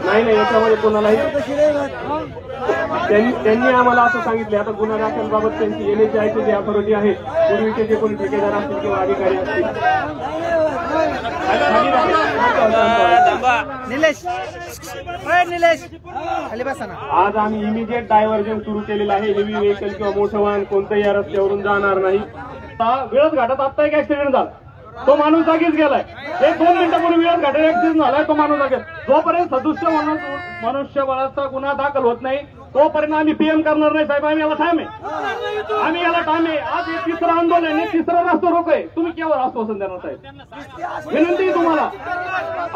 नाही याच्यामध्ये कोणालाही त्यांनी आम्हाला असं सांगितले. आता गुन्हा दाखलबाबत त्यांची NHIची जी अथॉरिटी आहे, पूर्वीचे जे कोणी ठेकेदार असतील किंवा अधिकारी असतील. आज आम्ही इमिजिएट डायव्हर्जन सुरू केलेलं आहे. हेवी व्हेकल किंवा मोठं वाहन कोणत्याही या रस्त्यावरून जाणार नाही. वेळच घाटात आत्ता एक ऍक्सिडेंट झाला, तो माणूस जागीच गेलाय. 1-2 मिनिटापूर्वी वेळच घाटात ऍक्सिडेंट झालाय, तो माणूस जागेल. जोपर्यंत सदुष्य मनुष्यबळाचा गुन्हा दाखल होत नाही तोपर्यंत आम्ही PM करणार नाही साहेब. आम्ही याला ठाम आहे, आम्ही याला ठाम आहे. आज हे तिसरं आंदोलन आहे, तिसरा रास्ता रोको आहे. तुम्ही केवळ आश्वासन देणार साहेब? विनंती आहे तुम्हाला.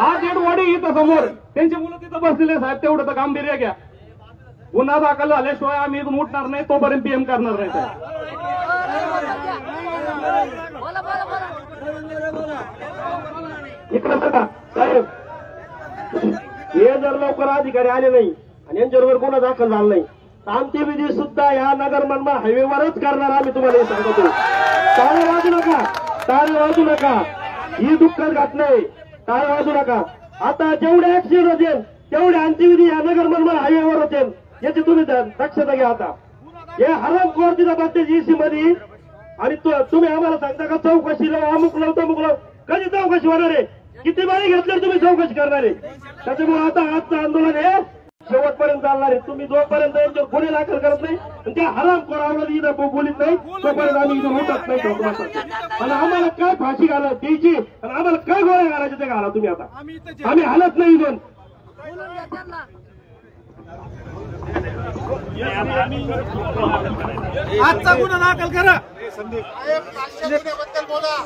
आज डेड बॉडी इथं समोर, त्यांची मुलं तिथं बसलेले साहेब. तेवढं तर गांभीर्य घ्या. गुन्हा दाखल झाल्याशिवाय आम्ही इथून उठणार नाही, तोपर्यंत PM करणार नाही साहेब. इकडे बघा साहेब, हे जर लवकर अधिकारी आले नाही आणि यांच्याबरोबर गुन्हा दाखल झाला नाही तर आमची विधी सुद्धा या नगर मनमाड हायवेवरच करणार. आम्ही तुम्हाला हे सांगतो. टाळे वाजू नका, टाळे वाजू नका. ही दुःखद घटना आहे, टाळे वाजू नका. आता जेवढे ऍक्सिडेंट होते तेवढे आमची विधी या नगर मनमाड हायवेवर होते, याची तुम्ही दक्षता घ्या. आता हे हरामखोर तिथं बघते EC मध्ये आणि तुम्ही आम्हाला सांगता का चौकशीला अमुक लाव तमुक लाव. कधी चौकशी होणार आहे? किती बारी घेतल्यावर तुम्ही चौकशी करणार आहे? त्याच्यामुळे आता आजचं आंदोलन हे शेवटपर्यंत चालणार आहे. तुम्ही जोपर्यंत यांच्यावर गुन्हे दाखल करत नाही आणि त्या हरामखोर आवडत इथं बोलीत नाही तोपर्यंत आम्ही इथं उठत नाही. आणि आम्हाला काय फाशी घाला द्यायची आणि आम्हाला काय गोळ्या घालायचे ते घाला तुम्ही. आता आम्ही हालत नाही इथून. आजचा गुन्हा दाखल करा. बोला